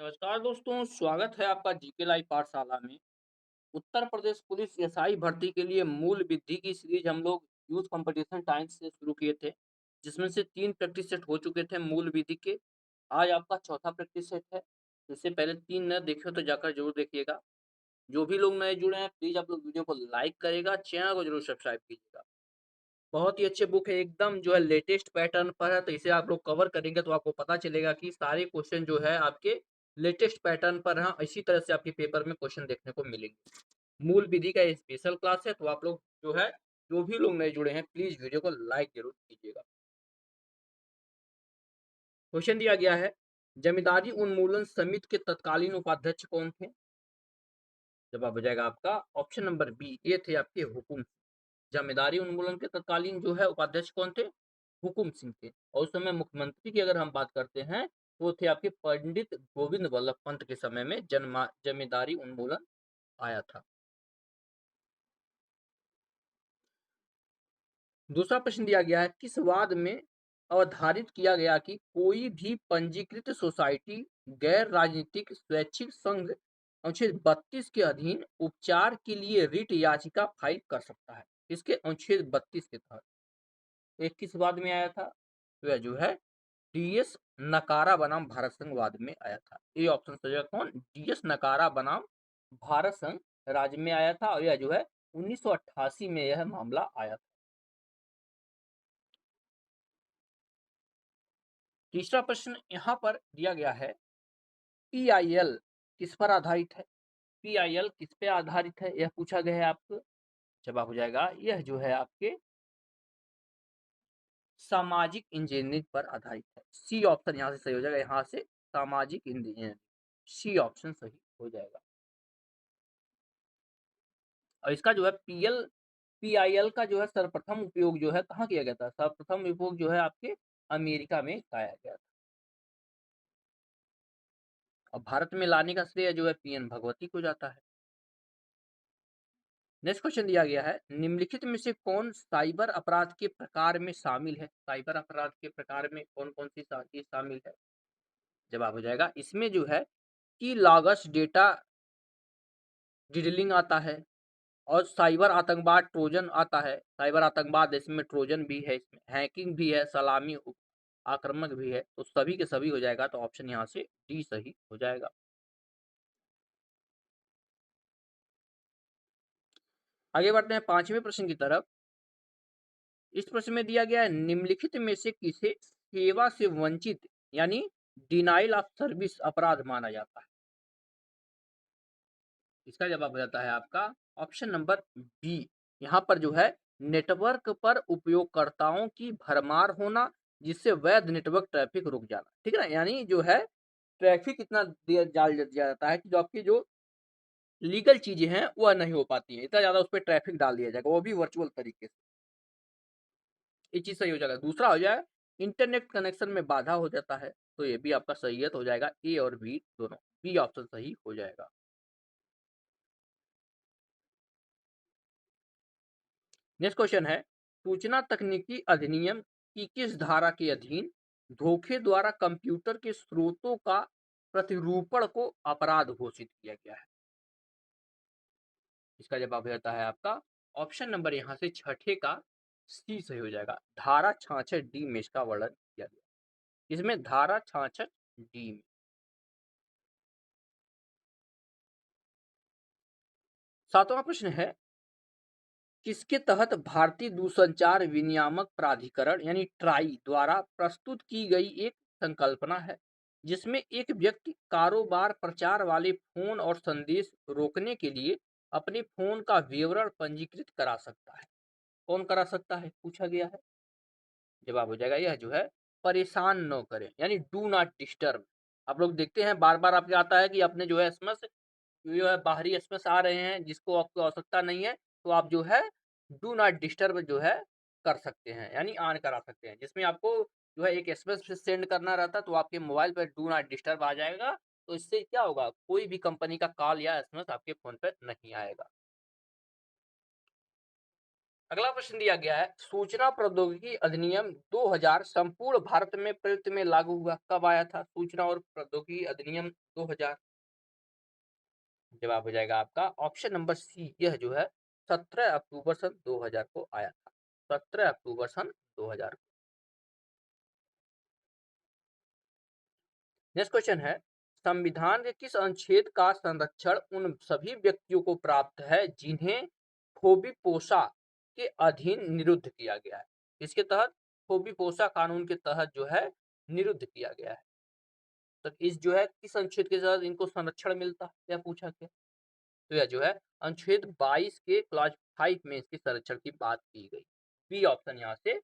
नमस्कार दोस्तों, स्वागत है आपका जीके लाइव पाठशाला में। उत्तर प्रदेश पुलिस एसआई भर्ती के लिए मूल विधि की सीरीज हम लोग यूथ कंपटीशन टाइम्स से शुरू किए थे, जिसमें से 3 प्रैक्टिस सेट हो चुके थे मूल विधि के। आज आपका चौथा प्रैक्टिस सेट है। इससे पहले 3 न देखे हो तो जाकर ज़रूर देखिएगा। जो भी लोग नए जुड़े हैं, प्लीज़ आप लोग वीडियो को लाइक करिएगा, चैनल को ज़रूर सब्सक्राइब कीजिएगा। बहुत ही अच्छे बुक है, एकदम जो है लेटेस्ट पैटर्न पर है, तो इसे आप लोग कवर करेंगे तो आपको पता चलेगा कि सारे क्वेश्चन जो है आपके लेटेस्ट पैटर्न पर हैं। इसी तरह से आपके पेपर में क्वेश्चन देखने को मिलेंगे। मूल विधि का ये स्पेशल क्लास है, तो आप लोग जो है, जो भी लोग नए जुड़े हैं, प्लीज वीडियो को लाइक जरूर कीजिएगा। क्वेश्चन दिया गया है, जमींदारी उन्मूलन समिति के तत्कालीन उपाध्यक्ष कौन थे? जवाब हो जाएगा आपका ऑप्शन नंबर बी, ये थे आपके हुकुम। जमींदारी उन्मूलन के तत्कालीन जो है उपाध्यक्ष कौन थे? हुकुम सिंह थे। और उस समय मुख्यमंत्री की अगर हम बात करते हैं, तो वो थे आपके पंडित गोविंद वल्लभ पंत के समय में जमींदारी उन्मूलन आया था। दूसरा प्रश्न दिया गया है, किस वाद में अवधारित किया गया कि कोई भी पंजीकृत सोसाइटी गैर राजनीतिक स्वैच्छिक संघ अनुच्छेद 32 के अधीन उपचार के लिए रिट याचिका फाइल कर सकता है? इसके अनुच्छेद 32 के तहत एक किस वाद में आया था? तो यह जो है डीएस नकारा बनाम भारत संघ वाद में आया था। ये ऑप्शन सही है। कौन? डीएस नकारा बनाम भारत संघ राज्य में आया था, और यह जो है 1988 में यह मामला आया था। तीसरा प्रश्न यहाँ पर दिया गया है, पीआईएल किस पर आधारित है? पीआईएल किस पे आधारित है, यह पूछा गया है आपको। जवाब हो जाएगा, यह जो है आपके सामाजिक इंजीनियरिंग पर आधारित है। सी ऑप्शन यहाँ से सही हो जाएगा, यहाँ से सामाजिक इंजीनियरिंग, सी ऑप्शन सही हो जाएगा। और इसका जो है पीआईएल का जो है सर्वप्रथम उपयोग जो है कहाँ किया गया था? सर्वप्रथम उपयोग जो है आपके अमेरिका में पाया गया था। और भारत में लाने का श्रेय जो है पीएन भगवती को जाता है। नेक्स्ट क्वेश्चन दिया गया है, निम्नलिखित में से कौन साइबर अपराध के प्रकार में शामिल है? साइबर अपराध के प्रकार में कौन कौन सी चीज शामिल है? जवाब हो जाएगा, इसमें जो है की लागस डेटा डिडलिंग आता है, और साइबर आतंकवाद ट्रोजन आता है। साइबर आतंकवाद इसमें ट्रोजन भी है, इसमें हैकिंग भी है, सलामी आक्रमक भी है। तो सभी के सभी हो जाएगा, तो ऑप्शन यहाँ से डी सही हो जाएगा। आगे बढ़ते हैं पांचवें प्रश्न की तरफ। इस प्रश्न में दिया गया है, निम्नलिखित में से किसे सेवा से वंचित यानी डिनाइल ऑफ सर्विस अपराध माना जाता है? इसका जवाब हो जाता है आपका ऑप्शन नंबर बी। यहाँ पर जो है नेटवर्क पर उपयोगकर्ताओं की भरमार होना, जिससे वैध नेटवर्क ट्रैफिक रुक जाना। ठीक है ना, यानी जो है ट्रैफिक इतना डाल दिया जाता है कि जो आपकी जो लीगल चीजें हैं वह नहीं हो पाती हैं, इतना ज्यादा उस पर ट्रैफिक डाल दिया जाएगा, वो भी वर्चुअल तरीके से। ये चीज सही हो जाएगा। दूसरा हो जाए इंटरनेट कनेक्शन में बाधा हो जाता है, तो ये भी आपका सही है, तो हो जाएगा ए और बी दोनों, बी ऑप्शन सही हो जाएगा। नेक्स्ट क्वेश्चन है, सूचना तकनीकी अधिनियम की किस धारा के अधीन धोखे द्वारा कंप्यूटर के स्रोतों का प्रतिरूपण को अपराध घोषित किया गया है? इसका जवाब हो जाता है आपका ऑप्शन नंबर यहाँ से छठे का सी सही हो जाएगा। धारा 66 डी में इसका वर्णन किया गया। इसमें धारा 66 डी में। सातवां प्रश्न है, किसके तहत भारतीय दूरसंचार विनियामक प्राधिकरण यानी ट्राई द्वारा प्रस्तुत की गई एक संकल्पना है, जिसमें एक व्यक्ति कारोबार प्रचार वाले फोन और संदेश रोकने के लिए अपने फोन का विवरण पंजीकृत करा सकता है? कौन करा सकता है पूछा गया है। जवाब हो जाएगा, यह जो है परेशान न करें यानी डू नॉट डिस्टर्ब। आप लोग देखते हैं बार बार आपके आता है कि अपने जो है एसएमएस जो है बाहरी एसएमएस आ रहे हैं जिसको आपको आवश्यकता नहीं है, तो आप जो है डू नॉट डिस्टर्ब जो है कर सकते हैं, यानी ऑन करा सकते हैं, जिसमें आपको जो है एक एसएमएस सेंड करना रहता है, तो आपके मोबाइल पर डू नॉट डिस्टर्ब आ जाएगा। तो इससे क्या होगा, कोई भी कंपनी का कॉल या एसएमएस आपके फोन पर नहीं आएगा। अगला प्रश्न दिया गया है, सूचना प्रौद्योगिकी अधिनियम 2000 संपूर्ण भारत में प्रयुक्त में लागू हुआ, कब आया था? सूचना और प्रौद्योगिकी अधिनियम 2000। जवाब हो जाएगा आपका ऑप्शन नंबर सी, यह जो है 17 अक्टूबर सन 2000 को आया था। 17 अक्टूबर सन 2000। नेक्स्ट क्वेश्चन है, संविधान के किस अनुच्छेद का संरक्षण उन सभी व्यक्तियों को प्राप्त है जिन्हें फोबीपोसा के अधीन निरुद्ध किया गया है? इसके तहत फोबीपोसा कानून के तहत जो है निरुद्ध किया गया है। तो इस जो है किस अनुच्छेद के तहत इनको संरक्षण मिलता है, यह पूछा गया। तो यह जो है अनुच्छेद 22 के क्लॉज 5 में इसके संरक्षण की बात की गई। बी ऑप्शन यहाँ से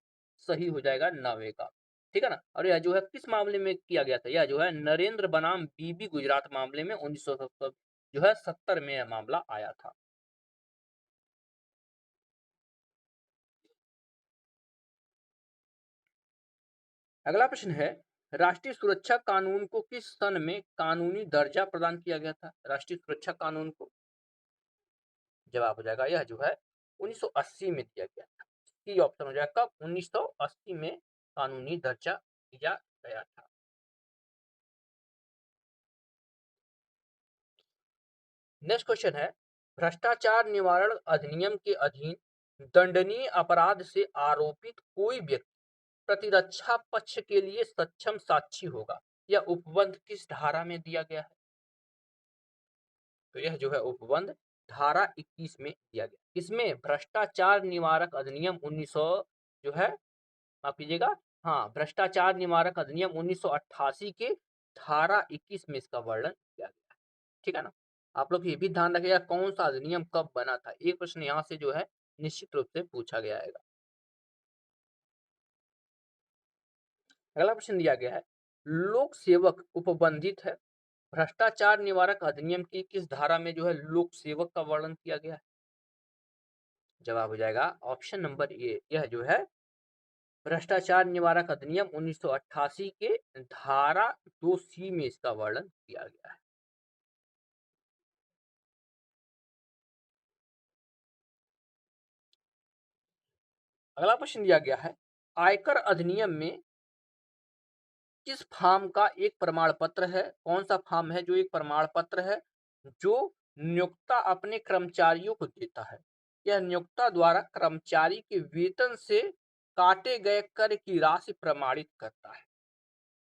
सही हो जाएगा 90 का। ठीक है ना। और यह जो है किस मामले में किया गया था? यह जो है नरेंद्र बनाम बीबी गुजरात मामले में 1970 जो है 70 में यह मामला आया था। अगला प्रश्न है, राष्ट्रीय सुरक्षा कानून को किस सन में कानूनी दर्जा प्रदान किया गया था? राष्ट्रीय सुरक्षा कानून को जवाब हो जाएगा यह जो है 1980 में दिया गया था। सी ऑप्शन हो जाएगा कब? 1980 में कानूनी दर्जा दिया गया था। नेक्स्ट क्वेश्चन है, भ्रष्टाचार निवारण अधिनियम के अधीन दंडनीय अपराध से आरोपित कोई व्यक्ति प्रतिरक्षा पक्ष के लिए सक्षम साक्षी होगा। यह उपबंध किस धारा में दिया गया है? तो यह जो है उपबंध धारा 21 में दिया गया। इसमें भ्रष्टाचार निवारक अधिनियम 1900 जो है, माफ कीजिएगा, हाँ, भ्रष्टाचार निवारक अधिनियम 1988 के धारा 21 में इसका वर्णन किया गया है। ठीक है ना। आप लोग ये भी ध्यान रखिएगा कौन सा अधिनियम कब बना था, एक प्रश्न यहाँ से जो है निश्चित रूप से पूछा गया है। अगला प्रश्न दिया गया है, लोक सेवक उपबंधित है। भ्रष्टाचार निवारक अधिनियम की किस धारा में जो है लोक सेवक का वर्णन किया गया है? जवाब हो जाएगा ऑप्शन नंबर ए, यह जो है भ्रष्टाचार निवारक अधिनियम 1988 के धारा 2C में इसका वर्णन किया गया है। अगला प्रश्न दिया गया है, आयकर अधिनियम में किस फॉर्म का एक प्रमाण पत्र है? कौन सा फॉर्म है जो एक प्रमाण पत्र है जो नियोक्ता अपने कर्मचारियों को देता है? यह नियोक्ता द्वारा कर्मचारी के वेतन से काटे गए कर की राशि प्रमाणित करता है।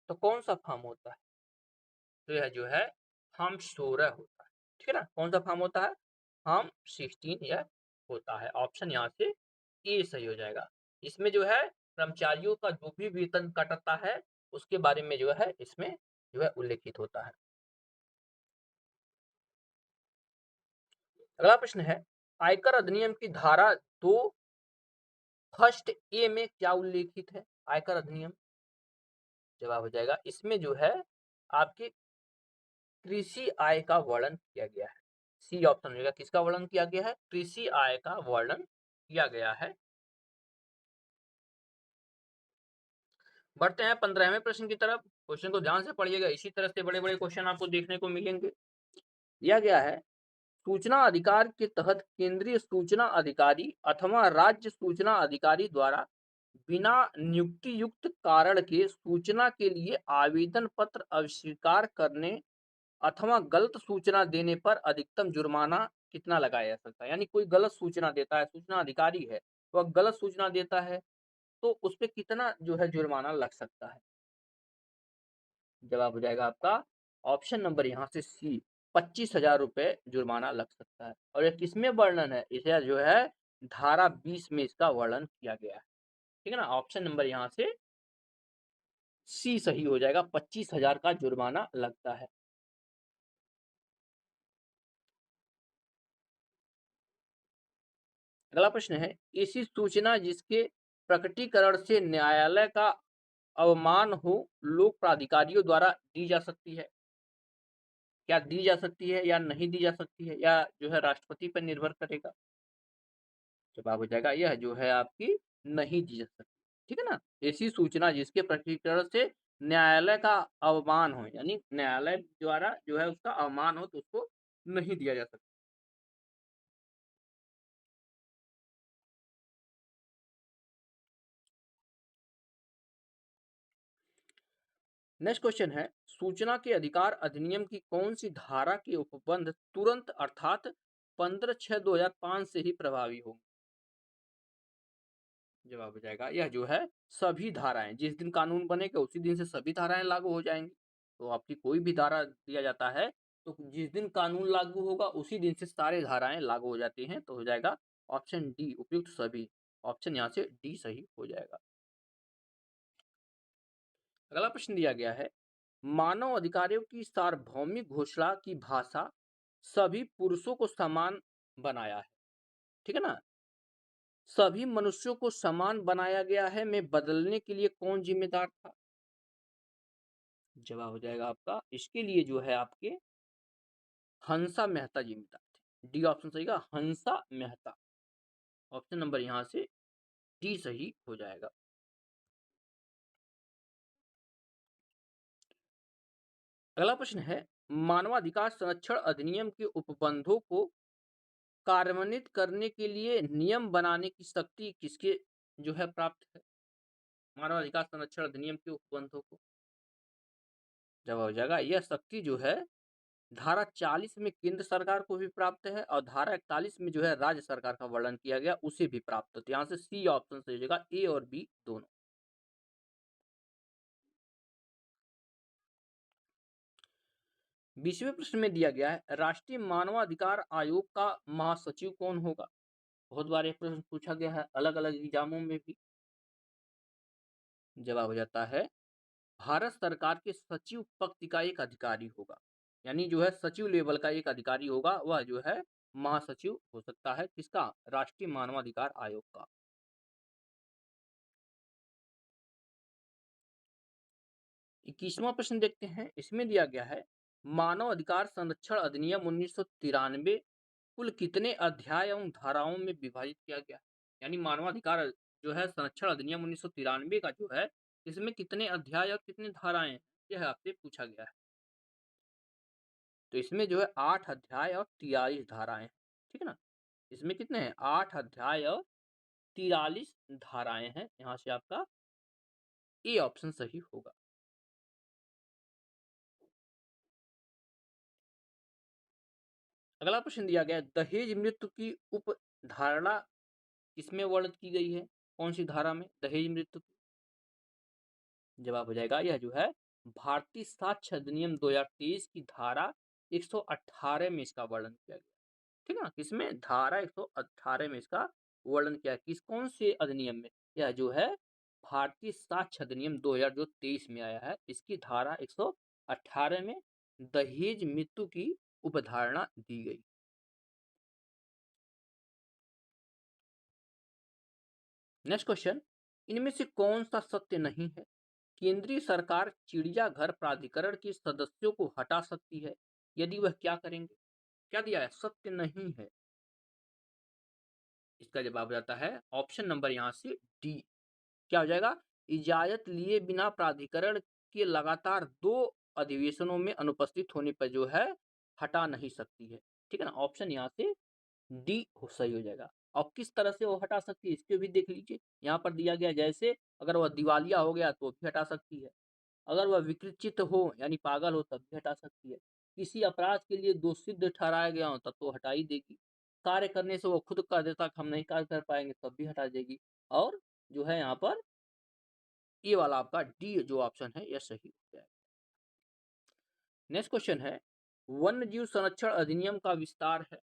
तो कौन सा फॉर्म होता है? तो यह जो है फॉर्म 16 होता है। ठीक है ना। कौन सा फॉर्म होता है? फॉर्म 16 यह होता है। ऑप्शन यहाँ से ए सही हो जाएगा। इसमें जो है कर्मचारियों का जो भी वेतन कटता है उसके बारे में जो है इसमें जो है उल्लेखित होता है। अगला प्रश्न है, आयकर अधिनियम की धारा 2 फर्स्ट ए में क्या उल्लेखित है? आयकर अधिनियम जवाब हो जाएगा इसमें जो है आपके कृषि आय का वर्णन किया गया है। सी ऑप्शन हो जाएगा, किसका वर्णन किया गया है? कृषि आय का वर्णन किया गया है। बढ़ते हैं 15वें प्रश्न की तरफ। क्वेश्चन को ध्यान से पढ़िएगा, इसी तरह से बड़े बड़े क्वेश्चन आपको देखने को मिलेंगे। दिया गया है, सूचना अधिकार के तहत केंद्रीय सूचना अधिकारी अथवा राज्य सूचना अधिकारी द्वारा बिना नियुक्ति युक्त कारण के सूचना के लिए आवेदन पत्र अस्वीकार करने अथवा गलत सूचना देने पर अधिकतम जुर्माना कितना लगाया जा सकता है? यानी कोई गलत सूचना देता है, सूचना अधिकारी है, वह गलत सूचना देता है तो उस पे कितना जो है जुर्माना लग सकता है? जवाब हो जाएगा आपका ऑप्शन नंबर यहाँ से सी, 25,000 रुपये जुर्माना लग सकता है। और ये किसमें वर्णन है? इसे जो है धारा 20 में इसका वर्णन किया गया है। ठीक है ना। ऑप्शन नंबर यहाँ से सी सही हो जाएगा, 25,000 का जुर्माना लगता है। अगला प्रश्न है, ऐसी सूचना जिसके प्रकटीकरण से न्यायालय का अवमान हो लोक प्राधिकारियों द्वारा दी जा सकती है? क्या दी जा सकती है या नहीं दी जा सकती है, या जो है राष्ट्रपति पर निर्भर करेगा? जवाब हो जाएगा यह जो है आपकी नहीं दी जा सकती। ठीक है ना। ऐसी सूचना जिसके प्रकटीकरण से न्यायालय का अवमान हो, यानी न्यायालय द्वारा जो है उसका अवमान हो तो उसको नहीं दिया जा सकता। नेक्स्ट क्वेश्चन है, सूचना के अधिकार अधिनियम की कौन सी धारा के उपबंध तुरंत अर्थात 15/6/2005 से ही प्रभावी होंगे? जवाब हो जाएगा यह जो है सभी धाराएं, जिस दिन कानून बनेगा उसी दिन से सभी धाराएं लागू हो जाएंगी। तो आपकी कोई भी धारा दिया जाता है तो जिस दिन कानून लागू होगा उसी दिन से सारे धाराएं लागू हो जाती हैं। तो हो जाएगा ऑप्शन डी उपयुक्त सभी। ऑप्शन यहाँ से डी सही हो जाएगा। अगला प्रश्न दिया गया है, मानव अधिकारों की सार्वभौमिक घोषणा की भाषा सभी पुरुषों को समान बनाया है, ठीक है ना, सभी मनुष्यों को समान बनाया गया है में बदलने के लिए कौन जिम्मेदार था? जवाब हो जाएगा आपका इसके लिए जो है आपके हंसा मेहता जिम्मेदार थे। डी ऑप्शन सही का हंसा मेहता। ऑप्शन नंबर यहाँ से डी सही हो जाएगा। अगला प्रश्न है, मानवाधिकार संरक्षण अधिनियम के उपबंधों को कार्यान्वित करने के लिए नियम बनाने की शक्ति किसके जो है प्राप्त है? मानवाधिकार संरक्षण अधिनियम के उपबंधों को, जवाब हो जाएगा यह शक्ति जो है धारा 40 में केंद्र सरकार को भी प्राप्त है और धारा 41 में जो है राज्य सरकार का वर्णन किया गया उसे भी प्राप्त होता है। यहाँ से सी ऑप्शन सही हो जाएगा, ए और बी दोनों। 20वें प्रश्न में दिया गया है, राष्ट्रीय मानवाधिकार आयोग का महासचिव कौन होगा? बहुत बार यह प्रश्न पूछा गया है अलग अलग एग्जामों में भी। जवाब हो जाता है भारत सरकार के सचिव पक्ष का एक अधिकारी होगा, यानी जो है सचिव लेवल का एक अधिकारी होगा, वह जो है महासचिव हो सकता है। किसका? राष्ट्रीय मानवाधिकार आयोग का। 21वां प्रश्न देखते हैं, इसमें दिया गया है, मानव अधिकार संरक्षण अधिनियम 1993 कुल कितने अध्याय एवं धाराओं में विभाजित किया गया? यानी मानवाधिकार जो है संरक्षण अधिनियम 1993 का जो है इसमें कितने अध्याय और कितने धाराएं हैं, यह आपसे पूछा गया है। तो इसमें जो है 8 अध्याय और 43 धाराएं हैं, ठीक है ना। इसमें कितने हैं? 8 अध्याय और 43 धाराएं हैं। यहाँ से आपका ए ऑप्शन सही होगा। अगला प्रश्न दिया गया है, दहेज मृत्यु की उपधारणा किसमें वर्णित की गई है? कौन सी धारा में दहेज मृत्यु की? जवाब हो जाएगा यह जो है भारतीय साक्ष्य अधिनियम 2023 की धारा 118 में इसका वर्णन किया गया, ठीक है ना। किसमें? धारा 118 में इसका वर्णन किया। किस कौन से अधिनियम में? यह जो है भारतीय साक्ष्य अधिनियम 2023 में आया है, इसकी धारा 118 में दहेज मृत्यु की उपधारणा दी गई। नेक्स्ट क्वेश्चन, इनमें से कौन सा सत्य नहीं है? केंद्रीय सरकार चिड़ियाघर प्राधिकरण के सदस्यों को हटा सकती है, यदि वह क्या करेंगे? क्या दिया है? सत्य नहीं है। इसका जवाब जाता है ऑप्शन नंबर यहाँ से डी। क्या हो जाएगा? इजाजत लिए बिना प्राधिकरण के लगातार 2 अधिवेशनों में अनुपस्थित होने पर जो है हटा नहीं सकती है, ठीक है ना। ऑप्शन यहाँ से डी सही हो जाएगा। और किस तरह से वो हटा सकती है इसके भी देख लीजिए। यहाँ पर दिया गया जैसे अगर वह दिवालिया हो गया तो भी हटा सकती है, अगर वह विकृत हो यानी पागल हो तब भी हटा सकती है, किसी अपराध के लिए दोषित ठहराया गया हो तब तो हटा ही देगी, कार्य करने से वो खुद कर देता कि हम नहीं कार्य कर पाएंगे तब भी हटा देगी। और जो है यहाँ पर ये वाला आपका डी जो ऑप्शन है यह सही हो जाएगा। नेक्स्ट क्वेश्चन है, वन्य जीव संरक्षण अधिनियम का विस्तार है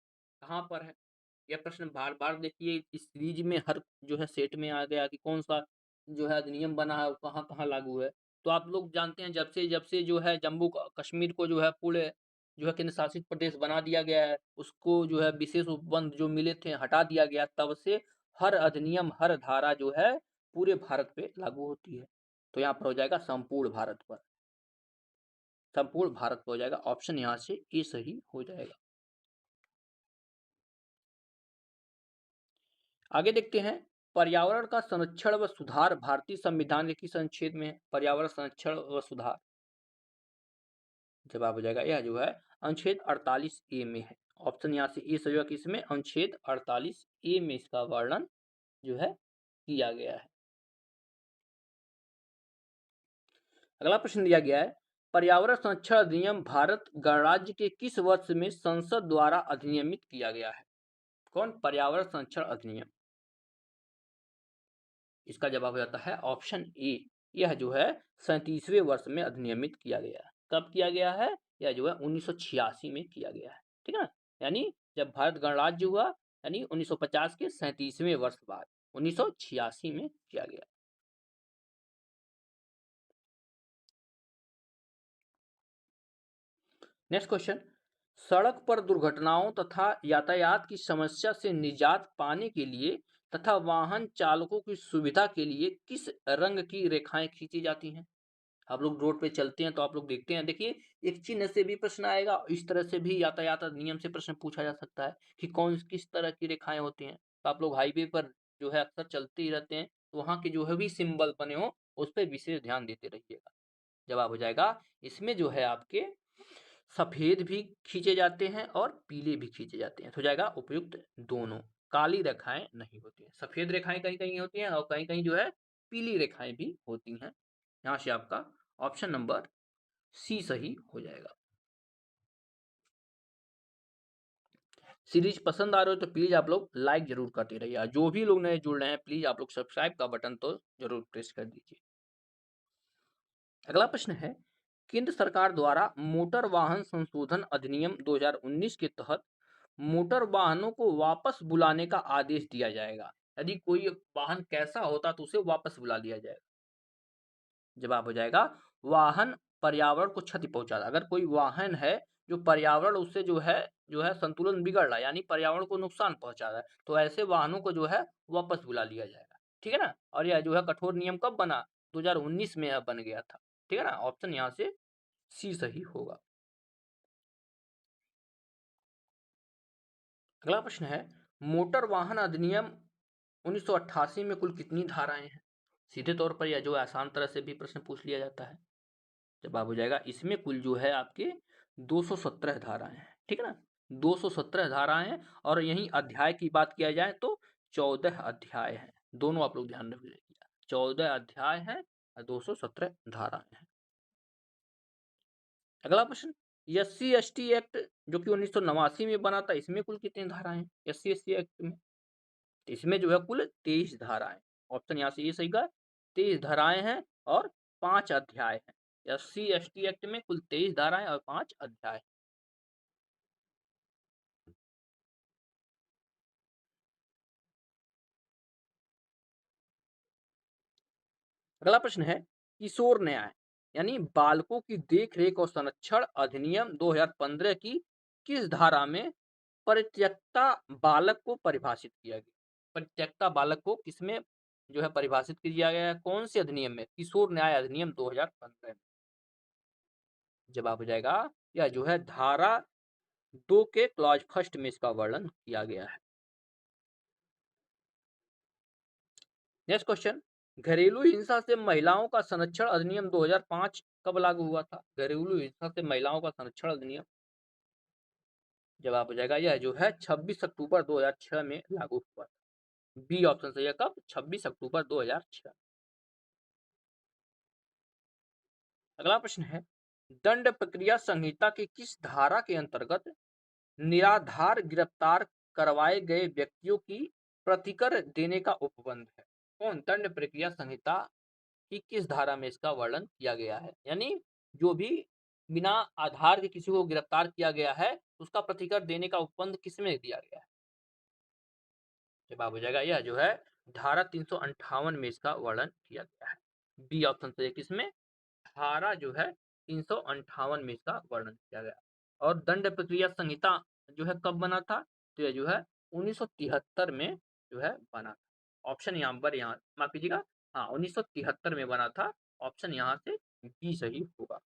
कहाँ पर है? यह प्रश्न बार बार देखिए इस सीरीज में हर जो है सेट में आ गया कि कौन सा जो है अधिनियम बना है कहाँ कहाँ लागू है। तो आप लोग जानते हैं जब से जो है जम्मू कश्मीर को जो है पूरे जो है केंद्र शासित प्रदेश बना दिया गया है, उसको जो है विशेष उपबंध जो मिले थे हटा दिया गया, तब से हर अधिनियम हर धारा जो है पूरे भारत पे लागू होती है। तो यहाँ पर हो जाएगा संपूर्ण भारत पर, संपूर्ण भारत पर हो जाएगा। ऑप्शन यहाँ से ए सही हो जाएगा। आगे देखते हैं, पर्यावरण का संरक्षण व सुधार भारतीय संविधान के किस अनुच्छेद में है? पर्यावरण संरक्षण व सुधार, जवाब हो जाएगा यह जो है अनुच्छेद 48 ए में है। ऑप्शन यहाँ से ए सही होगा, किसमें? अनुच्छेद 48 ए में इसका वर्णन जो है किया गया है। अगला प्रश्न दिया गया है, पर्यावरण संरक्षण अधिनियम भारत गणराज्य के किस वर्ष में संसद द्वारा अधिनियमित किया गया है? कौन? पर्यावरण संरक्षण अधिनियम। इसका जवाब हो जाता है ऑप्शन ए। यह जो है 37वें वर्ष में अधिनियमित किया गया है। कब किया गया है? यह जो है 1986 में किया गया है। ठीक है ना, यानी जब भारत गणराज्य हुआ, यानी 1950 के 37वें वर्ष बाद 1986 में किया गया। नेक्स्ट क्वेश्चन, सड़क पर दुर्घटनाओं तथा यातायात की समस्या से निजात पाने के लिए तथा वाहन चालकों की सुविधा के लिए किस रंग की रेखाएं खींची जाती हैं? आप लोग रोड पे चलते हैं तो आप लोग देखते हैं, देखिए एक चिन्ह से भी प्रश्न आएगा, इस तरह से भी यातायात अधिनियम से प्रश्न पूछा जा सकता है कि कौन किस तरह की रेखाएं होती हैं। तो आप लोग हाईवे पर जो है अक्सर चलते ही रहते हैं, तो वहां के जो है भी सिंबल बने हो उस पर विशेष ध्यान देते रहिएगा। जवाब हो जाएगा इसमें जो है आपके सफेद भी खींचे जाते हैं और पीले भी खींचे जाते हैं, तो जाएगा उपयुक्त दोनों। काली रेखाएं नहीं होती हैं, सफेद रेखाएं कहीं कहीं होती हैं और कहीं कहीं जो है पीली रेखाएं भी होती हैं। यहाँ से आपका ऑप्शन नंबर सी सही हो जाएगा। सीरीज पसंद आ रहे हो तो प्लीज आप लोग लाइक जरूर करते रहिए, जो भी लोग नए जुड़ रहे हैं प्लीज आप लोग सब्सक्राइब का बटन तो जरूर प्रेस कर दीजिए। अगला प्रश्न है, केंद्र सरकार द्वारा मोटर वाहन संशोधन अधिनियम 2019 के तहत मोटर वाहनों को वापस बुलाने का आदेश दिया जाएगा। यदि कोई वाहन कैसा होता तो उसे वापस बुला लिया जाएगा। जवाब हो जाएगा वाहन पर्यावरण को क्षति पहुंचाता। अगर कोई वाहन है जो पर्यावरण उससे जो है संतुलन बिगड़ रहा है, यानी पर्यावरण को नुकसान पहुंचा रहा है, तो ऐसे वाहनों को जो है वापस बुला लिया जाएगा। ठीक है ना, और यह जो है कठोर नियम कब बना? 2019 में यह बन गया था। ठीक है ना, ऑप्शन यहाँ से सी सही होगा। अगला प्रश्न है, मोटर वाहन अधिनियम 1988 में कुल कितनी धाराएं हैं? सीधे तौर पर या जो आसान तरह से भी प्रश्न पूछ लिया जाता है। जवाब हो जाएगा इसमें कुल जो है आपके 217 धाराएं हैं। ठीक है ना, 217 धाराएं हैं और यही अध्याय की बात किया जाए तो 14 अध्याय हैं। दोनों आप लोग ध्यान रखिएगा, 14 अध्याय हैं और 217 धाराएं हैं। अगला प्रश्न, एससी एसटी एक्ट जो कि 1989 में बना था, इसमें कुल कितनी धाराएं हैं? एससी एसटी एक्ट में इसमें जो है कुल 23 धाराएं। ऑप्शन यहाँ से ये सही का 23 धाराएं हैं और 5 अध्याय हैं। एससी एसटी एक्ट में कुल 23 धाराएं और 5 अध्याय। अगला प्रश्न है, किशोर न्याय यानी बालकों की देखरेख और संरक्षण अधिनियम 2015 की किस धारा में परित्यक्ता बालक को परिभाषित किया गया? परित्यक्ता बालक को किसमें जो है परिभाषित किया गया है? कौन से अधिनियम में? किशोर न्याय अधिनियम 2015 में। जवाब हो जाएगा यह जो है धारा 2 के क्लॉज फर्स्ट में इसका वर्णन किया गया है। नेक्स्ट क्वेश्चन, घरेलू हिंसा से महिलाओं का संरक्षण अधिनियम 2005 कब लागू हुआ था? घरेलू हिंसा से महिलाओं का संरक्षण अधिनियम। जवाब हो जाएगा यह जो है 26 अक्टूबर 2006 में लागू हुआ था। बी ऑप्शन सही है, कब? 26 अक्टूबर 2006। अगला प्रश्न है, दंड प्रक्रिया संहिता की किस धारा के अंतर्गत निराधार गिरफ्तार करवाए गए व्यक्तियों की प्रतिकर देने का उपबंध है? कौन? दंड प्रक्रिया संहिता कि किस धारा में इसका वर्णन किया गया है? यानी जो भी बिना आधार के किसी को गिरफ्तार किया गया है उसका प्रतिकर देने का उपबंध किसमें दिया गया है? जवाब हो जाएगा यह जो है धारा 358 में इसका वर्णन किया गया है। बी ऑप्शन से किसमें? धारा जो है 358 में इसका वर्णन किया गया। और दंड प्रक्रिया संहिता जो है कब बना था? तो यह जो है 1973 में जो है बना था। ऑप्शन यहाँ पर यहाँ माफ कीजिएगा, हाँ 1973 में बना था। ऑप्शन यहाँ से बी सही होगा।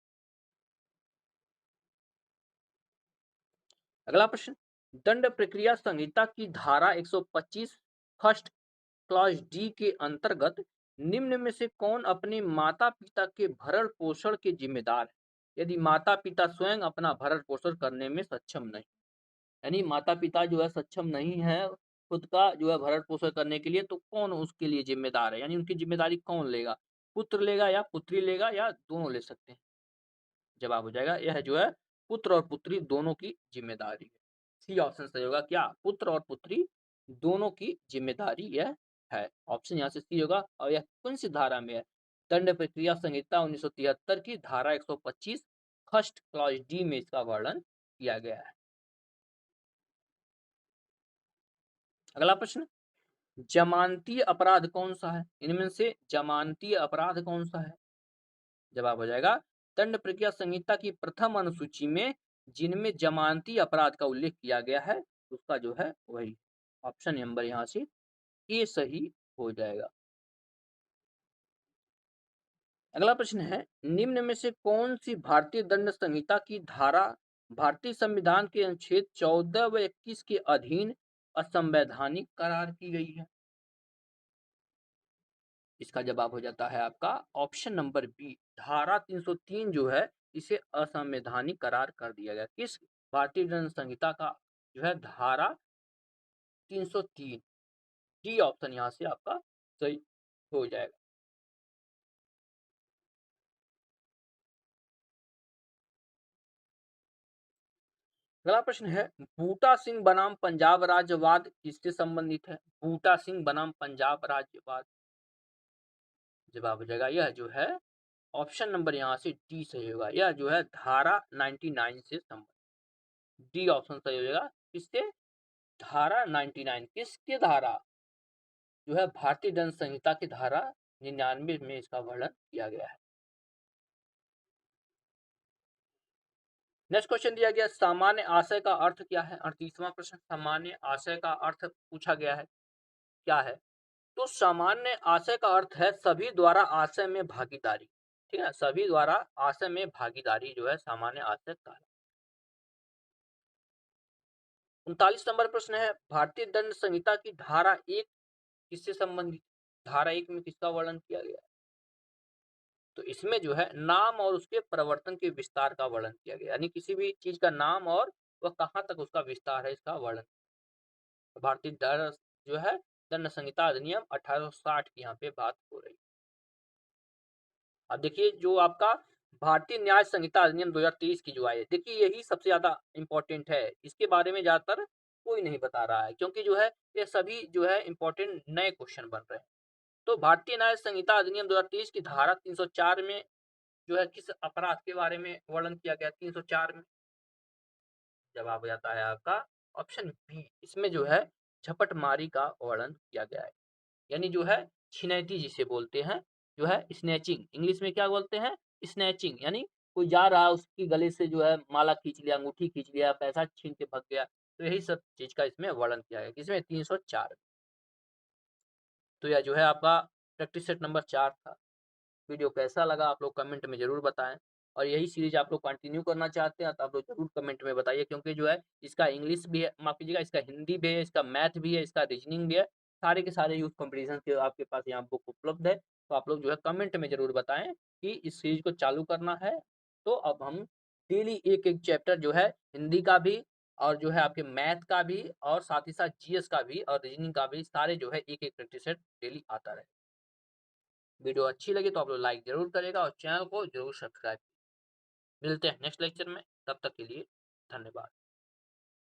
अगला प्रश्न, दंड प्रक्रिया संहिता की धारा 125 फर्स्ट क्लॉज डी के अंतर्गत निम्न में से कौन अपने माता पिता के भरण पोषण के जिम्मेदार है? यदि माता पिता स्वयं अपना भरण पोषण करने में सक्षम नहीं, यानी माता पिता जो है सक्षम नहीं है खुद का जो है भरण पोषण करने के लिए, तो कौन उसके लिए जिम्मेदार है? यानी उनकी जिम्मेदारी कौन लेगा? पुत्र लेगा या पुत्री लेगा या दोनों ले सकते हैं? जवाब हो जाएगा यह जो है पुत्र और पुत्री दोनों की ज़िम्मेदारी है। सी ऑप्शन सही होगा क्या? पुत्र और पुत्री दोनों की ज़िम्मेदारी यह है। ऑप्शन यहाँ से सी होगा और यह कौन-सी धारा में है? दंड प्रक्रिया संहिता 1973 की धारा 125 फर्स्ट क्लॉज डी में इसका वर्णन किया गया है। अगला प्रश्न, जमानतीय अपराध कौन-सा है? इनमें से जमानतीय अपराध कौन-सा है? जवाब हो जाएगा दंड प्रक्रिया संहिता की प्रथम अनुसूची में जिनमें जमानती अपराध का उल्लेख किया गया है उसका जो है वही ऑप्शन नंबर यहाँ से ए सही हो जाएगा। अगला प्रश्न है, निम्न में से कौन सी भारतीय दंड संहिता की धारा भारतीय संविधान के अनुच्छेद 14 व 21 के अधीन असंवैधानिक करार की गई है? इसका जवाब हो जाता है आपका ऑप्शन नंबर बी, धारा 303 जो है इसे असंवैधानिक करार कर दिया गया। किस भारतीय दंड संहिता का जो है धारा 303? डी ऑप्शन यहाँ से आपका सही हो जाएगा। अगला प्रश्न है, बूटा सिंह बनाम पंजाब राज्यवाद किससे संबंधित है? बूटा सिंह बनाम पंजाब राज्यवाद, जवाब हो जाएगा यह जो है ऑप्शन नंबर यहाँ से डी सही होगा। यह जो है धारा 99 से संबंधित, डी ऑप्शन सही हो जाएगा। किससे? धारा 99 किसकी धारा? जो है भारतीय दंड संहिता की धारा 99 में इसका वर्णन किया गया है। नेक्स्ट क्वेश्चन दिया गया, सामान्य आशय का अर्थ क्या है? 38वां प्रश्न, सामान्य आशय का अर्थ पूछा गया है, क्या है? तो सामान्य आशय का अर्थ है सभी द्वारा आशय में भागीदारी। ठीक है, सभी द्वारा आशय में भागीदारी जो है सामान्य आशय का है। 39 नंबर प्रश्न है, भारतीय दंड संहिता की धारा 1 किससे संबंधित? धारा 1 में किसका वर्णन किया गया है? तो इसमें जो है नाम और उसके प्रवर्तन के विस्तार का वर्णन किया गया, यानी किसी भी चीज का नाम और वह कहाँ तक उसका विस्तार है इसका वर्णन। भारतीय दंड जो है दंड संहिता अधिनियम 1860 की यहाँ पे बात हो रही है। अब देखिए जो आपका भारतीय न्याय संहिता अधिनियम 2023 की जो आई है, देखिए यही सबसे ज्यादा इंपॉर्टेंट है। इसके बारे में ज्यादातर कोई नहीं बता रहा है क्योंकि जो है ये सभी जो है इंपॉर्टेंट नए क्वेश्चन बन रहे हैं। तो भारतीय न्याय संहिता अधिनियम 2023 की धारा 304 में जो है किस अपराध के बारे में वर्णन किया गया? 304 में जवाब हो जाता है आपका ऑप्शन बी, इसमें जो है झपटमारी का वर्णन किया गया है, यानी जो है छिनैती जिसे बोलते हैं, जो है स्नैचिंग, इंग्लिश में क्या बोलते हैं? स्नैचिंग, यानी कोई जा रहा है उसकी गले से जो है माला खींच लिया, अंगूठी खींच लिया, पैसा छीन के भाग गया। तो यही सब चीज का इसमें वर्णन किया गया, किसमें? 304। तो यह जो है आपका प्रैक्टिस सेट नंबर 4 था। वीडियो कैसा लगा आप लोग कमेंट में जरूर बताएं, और यही सीरीज आप लोग कंटिन्यू करना चाहते हैं तो आप लोग जरूर कमेंट में बताइए, क्योंकि जो है इसका इंग्लिश भी है, माफ कीजिएगा, इसका हिंदी भी है, इसका मैथ भी है, इसका रीजनिंग भी है, सारे के सारे यूथ कॉम्पिटिशन के आपके पास यहाँ बुक उपलब्ध है। तो आप लोग जो है कमेंट में जरूर बताएं कि इस सीरीज को चालू करना है। तो अब हम डेली एक एक चैप्टर जो है हिंदी का भी और जो है आपके मैथ का भी और साथ ही साथ जीएस का भी और रीजनिंग का भी, सारे जो है एक एक प्रैक्टिस सेट डेली आता रहे। वीडियो अच्छी लगी तो आप लोग लाइक जरूर करेगा और चैनल को जरूर सब्सक्राइब। मिलते हैं नेक्स्ट लेक्चर में, तब तक के लिए धन्यवाद।